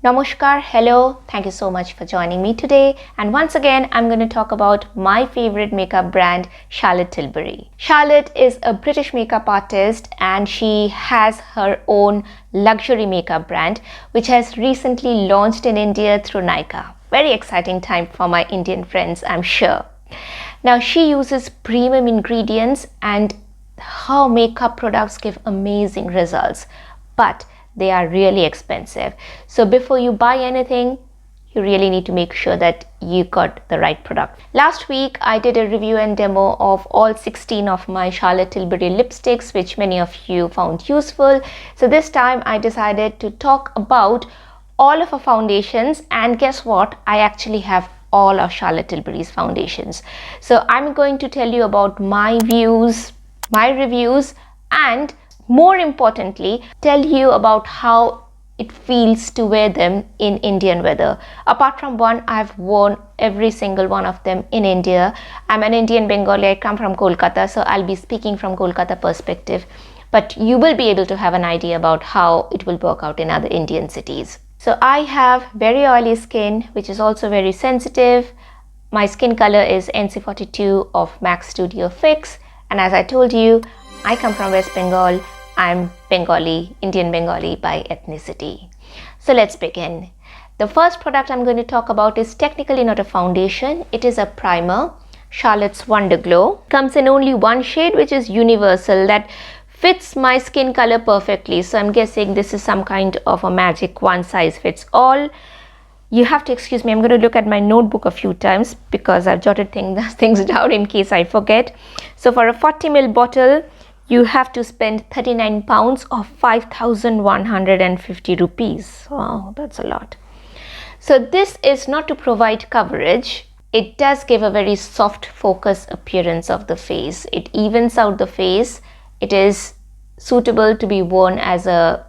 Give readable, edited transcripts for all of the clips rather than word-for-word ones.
Namaskar, hello, thank you so much for joining me today. And once again, I'm going to talk about my favorite makeup brand, Charlotte Tilbury. Charlotte is a British makeup artist and she has her own luxury makeup brand, which has recently launched in India through Nykaa. Very exciting time for my Indian friends, I'm sure. Now, she uses premium ingredients and her makeup products give amazing results, but they are really expensive. So before you buy anything, you really need to make sure that you got the right product. Last week, I did a review and demo of all 16 of my Charlotte Tilbury lipsticks, which many of you found useful. So this time I decided to talk about all of her foundations, and guess what? I actually have all of Charlotte Tilbury's foundations. So I'm going to tell you about my views, my reviews, and more importantly, tell you about how it feels to wear them in Indian weather. Apart from one, I've worn every single one of them in India. I'm an Indian Bengali, I come from Kolkata, so I'll be speaking from Kolkata perspective. But you will be able to have an idea about how it will work out in other Indian cities. So I have very oily skin, which is also very sensitive. My skin color is NC42 of Max Studio Fix. And as I told you, I come from West Bengal. I'm Bengali, Indian Bengali by ethnicity. So let's begin. The first product I'm going to talk about is technically not a foundation. It is a primer, Charlotte's Wonder Glow. Comes in only one shade, which is universal, that fits my skin color perfectly. So I'm guessing this is some kind of a magic one size fits all. You have to excuse me, I'm going to look at my notebook a few times because I've jotted things down in case I forget. So for a 40 ml bottle, you have to spend 39 pounds or 5,150 rupees. Wow, that's a lot. So this is not to provide coverage. It does give a very soft focus appearance of the face. It evens out the face. It is suitable to be worn as a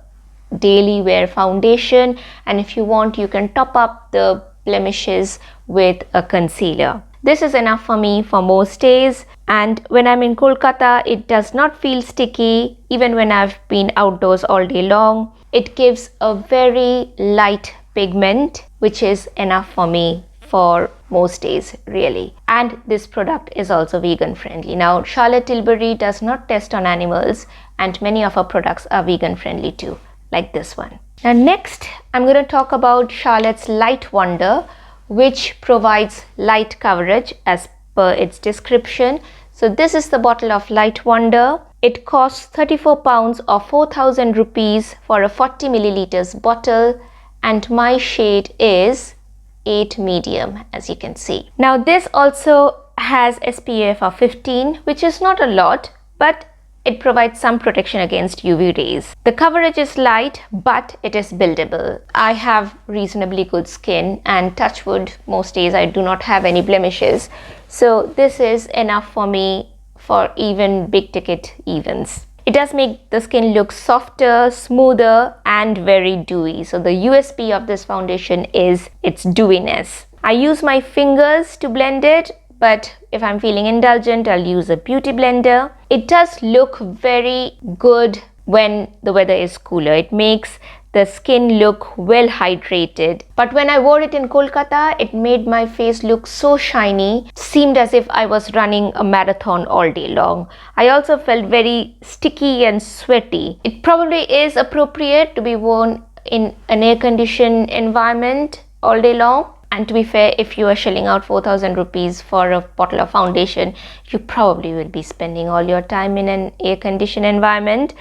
daily wear foundation. And if you want, you can top up the blemishes with a concealer. This is enough for me for most days, and when I'm in Kolkata, it does not feel sticky even when I've been outdoors all day long. It gives a very light pigment, which is enough for me for most days really. And this product is also vegan friendly. Now, Charlotte Tilbury does not test on animals, and many of her products are vegan friendly too, like this one. Now next, I'm going to talk about Charlotte's Light Wonder, which provides light coverage as per its description. So this is the bottle of Light Wonder. It costs 34 pounds or 4,000 rupees for a 40 milliliters bottle, and my shade is 8 medium, as you can see. Now this also has SPF of 15, which is not a lot, but it provides some protection against UV rays. The coverage is light, but it is buildable. I have reasonably good skin, and touch wood, most days I do not have any blemishes. So this is enough for me for even big ticket events. It does make the skin look softer, smoother, and very dewy. So the USP of this foundation is its dewiness. I use my fingers to blend it, but if I'm feeling indulgent, I'll use a beauty blender. It does look very good when the weather is cooler. It makes the skin look well hydrated. But when I wore it in Kolkata, it made my face look so shiny. It seemed as if I was running a marathon all day long. I also felt very sticky and sweaty. It probably is appropriate to be worn in an air-conditioned environment all day long. And to be fair, if you are shelling out 4,000 rupees for a bottle of foundation, you probably will be spending all your time in an air-conditioned environment.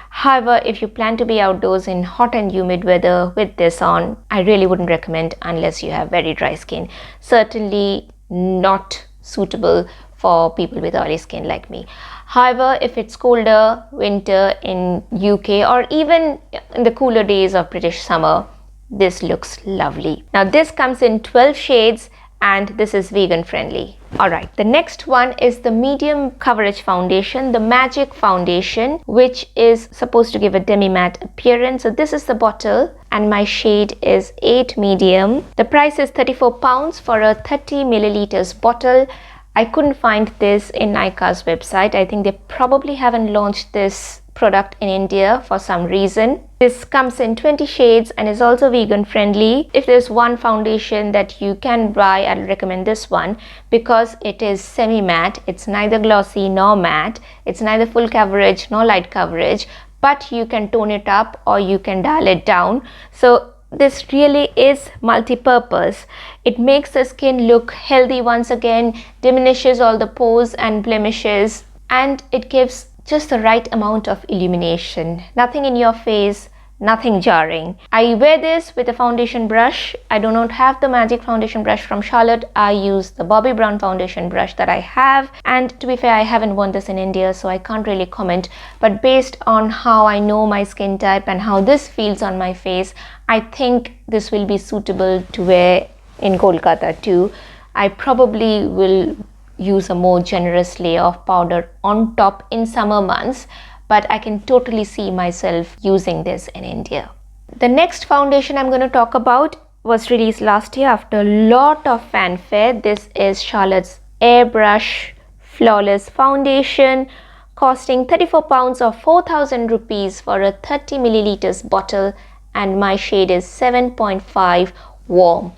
However, if you plan to be outdoors in hot and humid weather with this on, I really wouldn't recommend unless you have very dry skin. Certainly not suitable for people with oily skin like me. However, if it's colder winter in UK or even in the cooler days of British summer, this looks lovely. Now this comes in 12 shades and this is vegan friendly. Alright, the next one is the medium coverage foundation, the Magic Foundation, which is supposed to give a demi-matte appearance. So this is the bottle and my shade is 8 medium. The price is 34 pounds for a 30 milliliters bottle. I couldn't find this in Nykaa's website. I think they probably haven't launched this product in India for some reason. This comes in 20 shades and is also vegan friendly. If there's one foundation that you can buy, I'll recommend this one because it is semi-matte. It's neither glossy nor matte. It's neither full coverage nor light coverage, but you can tone it up or you can dial it down. So this really is multi-purpose. It makes the skin look healthy once again, diminishes all the pores and blemishes, and it gives just the right amount of illumination. Nothing in your face, nothing jarring. I wear this with a foundation brush. I do not have the magic foundation brush from Charlotte. I use the Bobbi Brown foundation brush that I have, and to be fair, I haven't worn this in India, so I can't really comment, but based on how I know my skin type and how this feels on my face, I think this will be suitable to wear in Kolkata too. I probably will use a more generous layer of powder on top in summer months, but I can totally see myself using this in India. The next foundation I'm going to talk about was released last year after a lot of fanfare. This is Charlotte's Airbrush Flawless Foundation, costing £34 or 4,000 rupees for a 30 milliliters bottle, and my shade is 7.5 warm.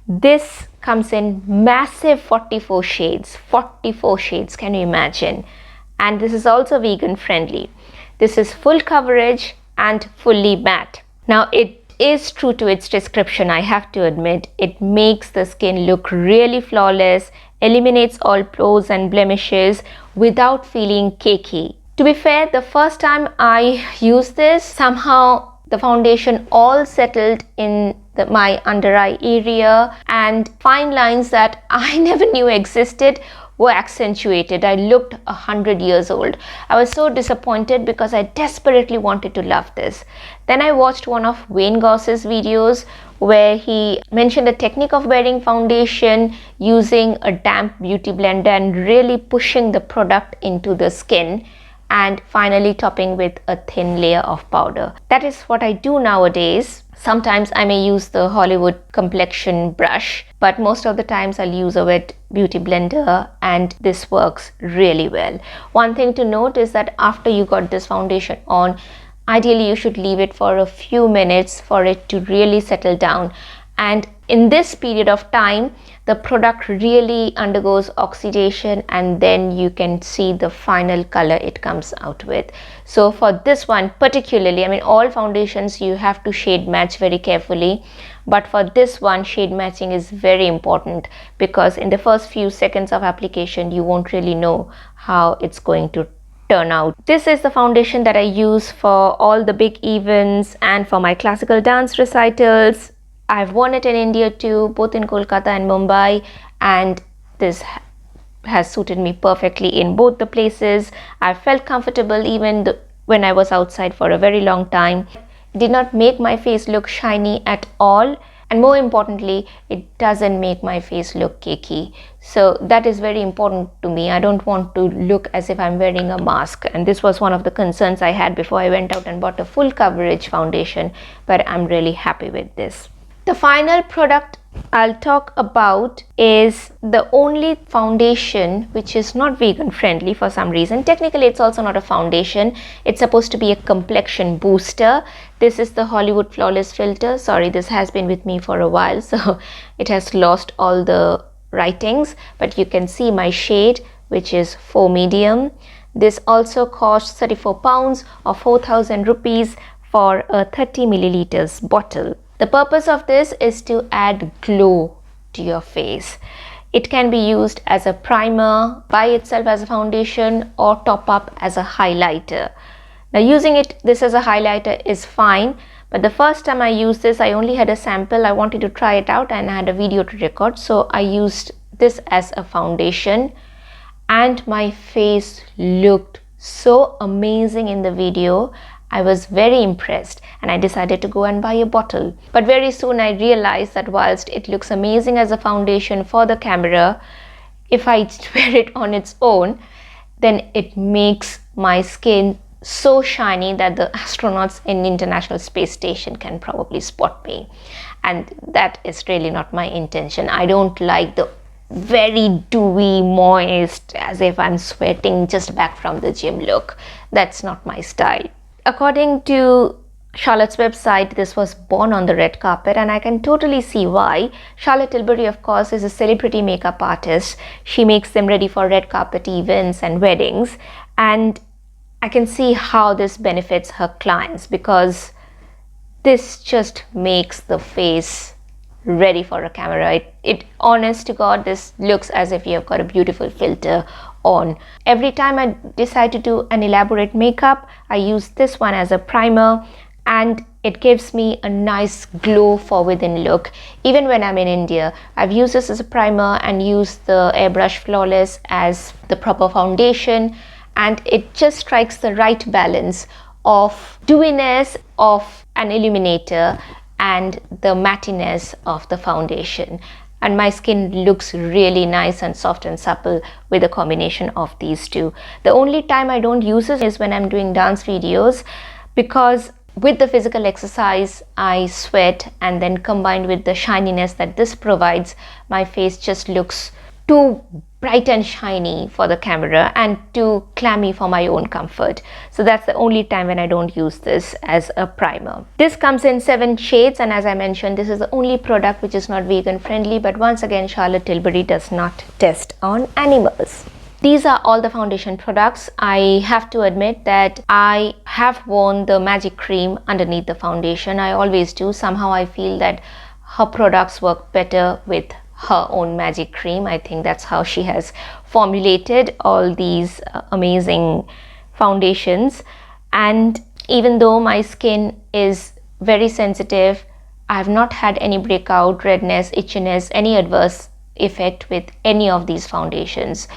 This comes in massive 44 shades. 44 shades, can you imagine? And this is also vegan friendly. This is full coverage and fully matte. Now it is true to its description, I have to admit. It makes the skin look really flawless, eliminates all pores and blemishes without feeling cakey. To be fair, the first time I used this, somehow the foundation all settled in my under eye area, and fine lines that I never knew existed were accentuated. I looked 100 years old. I was so disappointed because I desperately wanted to love this. Then I watched one of Wayne Gosse's videos where he mentioned the technique of wearing foundation using a damp beauty blender and really pushing the product into the skin, and finally topping with a thin layer of powder. That is what I do nowadays. Sometimes I may use the Hollywood complexion brush, but most of the times I'll use a wet beauty blender, and this works really well. One thing to note is that after you got this foundation on, ideally you should leave it for a few minutes for it to really settle down. And in this period of time, the product really undergoes oxidation, and then you can see the final color it comes out with. So for this one particularly, I mean, all foundations you have to shade match very carefully, but for this one, shade matching is very important because in the first few seconds of application, you won't really know how it's going to turn out. This is the foundation that I use for all the big events and for my classical dance recitals. I've worn it in India too, both in Kolkata and Mumbai, and this has suited me perfectly in both the places. I felt comfortable even when I was outside for a very long time. It did not make my face look shiny at all, and more importantly, it doesn't make my face look cakey. So that is very important to me. I don't want to look as if I'm wearing a mask, and this was one of the concerns I had before I went out and bought a full coverage foundation, but I'm really happy with this. The final product I'll talk about is the only foundation which is not vegan friendly for some reason. Technically, it's also not a foundation. It's supposed to be a complexion booster. This is the Hollywood Flawless Filter. Sorry, this has been with me for a while, so it has lost all the writings, but you can see my shade, which is 4 medium. This also costs £34 or 4,000 rupees for a 30 milliliters bottle. The purpose of this is to add glow to your face. It can be used as a primer, by itself as a foundation, or top up as a highlighter. Now, using this as a highlighter is fine, but the first time I used this, I only had a sample. I wanted to try it out and I had a video to record, so I used this as a foundation, and my face looked so amazing in the video. I was very impressed and I decided to go and buy a bottle. But very soon I realized that whilst it looks amazing as a foundation for the camera, if I wear it on its own, then it makes my skin so shiny that the astronauts in the International Space Station can probably spot me. And that is really not my intention. I don't like the very dewy, moist, as if I'm sweating just back from the gym look. That's not my style. According to Charlotte's website, this was born on the red carpet, and I can totally see why. Charlotte Tilbury, of course, is a celebrity makeup artist. She makes them ready for red carpet events and weddings, and I can see how this benefits her clients, because this just makes the face ready for a camera. It honest to God, this looks as if you have got a beautiful filter on. Every time I decide to do an elaborate makeup, I use this one as a primer, and it gives me a nice glow for within look. Even when I'm in India, I've used this as a primer and used the Airbrush Flawless as the proper foundation, and it just strikes the right balance of dewiness of an illuminator and the mattiness of the foundation. And my skin looks really nice and soft and supple with a combination of these two. The only time I don't use this is when I'm doing dance videos, because with the physical exercise I sweat, and then combined with the shininess that this provides, my face just looks too bright and shiny for the camera and too clammy for my own comfort. So that's the only time when I don't use this as a primer. This comes in 7 shades, and as I mentioned, this is the only product which is not vegan friendly, but once again, Charlotte Tilbury does not test on animals. These are all the foundation products. I have to admit that I have worn the magic cream underneath the foundation. I always do. Somehow I feel that her products work better with her own magic cream. I think that's how she has formulated all these amazing foundations. And even though my skin is very sensitive, I have not had any breakout, redness, itchiness, any adverse effect with any of these foundations.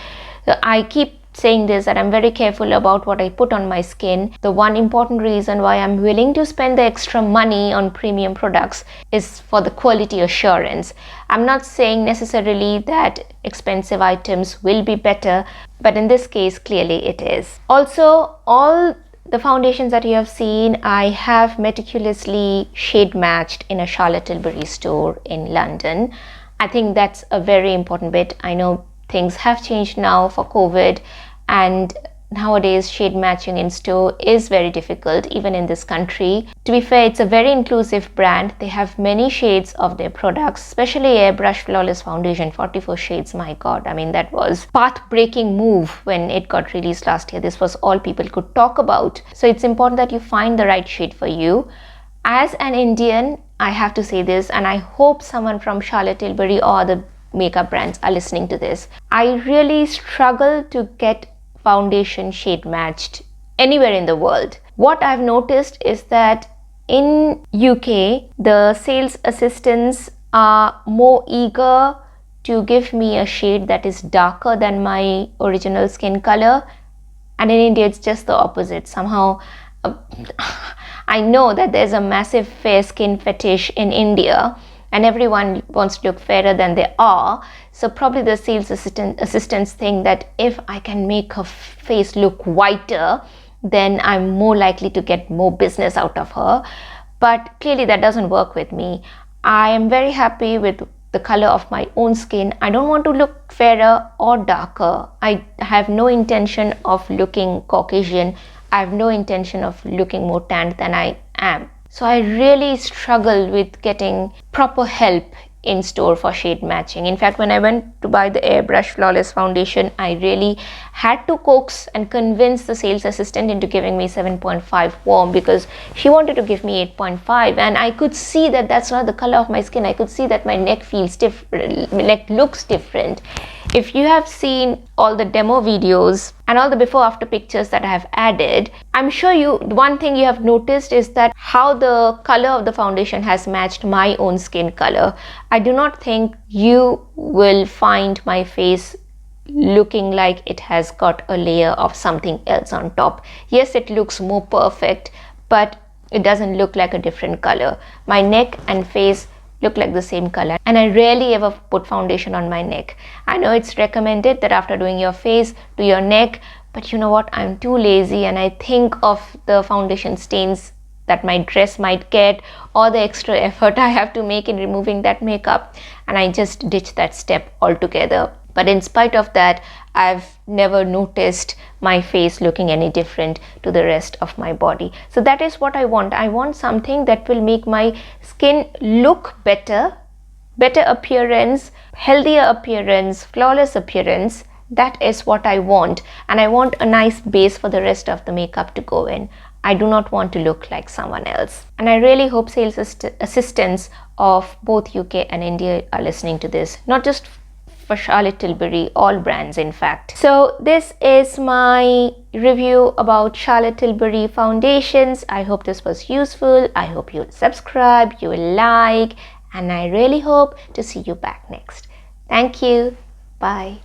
I keep saying this, that I'm very careful about what I put on my skin. The one important reason why I'm willing to spend the extra money on premium products is for the quality assurance. I'm not saying necessarily that expensive items will be better, but in this case, clearly it is. Also, all the foundations that you have seen, I have meticulously shade matched in a Charlotte Tilbury store in London. I think that's a very important bit. I know things have changed now for COVID, and nowadays shade matching in store is very difficult even in this country. To be fair, it's a very inclusive brand. They have many shades of their products, especially Airbrush Flawless Foundation, 44 shades. My god, I mean, that was path-breaking move when it got released last year. This was all people could talk about. So it's important that you find the right shade for you. As an Indian, I have to say this, and I hope someone from Charlotte Tilbury or the makeup brands are listening to this. I really struggle to get foundation shade matched anywhere in the world. What I've noticed is that in UK, the sales assistants are more eager to give me a shade that is darker than my original skin color, and in India it's just the opposite. Somehow I know that there's a massive fair skin fetish in India, and everyone wants to look fairer than they are. So probably the sales assistants think that if I can make her face look whiter, then I'm more likely to get more business out of her. But clearly that doesn't work with me. I am very happy with the color of my own skin. I don't want to look fairer or darker. I have no intention of looking Caucasian. I have no intention of looking more tanned than I am. So I really struggle with getting proper help in store for shade matching. In fact, when I went to buy the Airbrush Flawless Foundation, I really had to coax and convince the sales assistant into giving me 7.5 warm, because she wanted to give me 8.5, and I could see that that's not the color of my skin. I could see that my neck feels different, neck looks different. If you have seen all the demo videos and all the before after pictures that I have added, I'm sure one thing you have noticed is that how the color of the foundation has matched my own skin color. I do not think you will find my face looking like it has got a layer of something else on top. Yes, it looks more perfect, but it doesn't look like a different color. My neck and face look like the same color, and I rarely ever put foundation on my neck. I know it's recommended that after doing your face, do your neck, but you know what, I'm too lazy, and I think of the foundation stains that my dress might get, or the extra effort I have to make in removing that makeup, and I just ditch that step altogether. But in spite of that, I've never noticed my face looking any different to the rest of my body. So that is what I want. I want something that will make my skin look better appearance, healthier appearance, flawless appearance. That is what I want, and I want a nice base for the rest of the makeup to go in. I do not want to look like someone else. And I really hope sales assistants of both UK and India are listening to this, not just for Charlotte Tilbury, all brands in fact. So this is my review about Charlotte Tilbury Foundations. I hope this was useful. I hope you'll subscribe, you will like, and I really hope to see you back next. Thank you. Bye.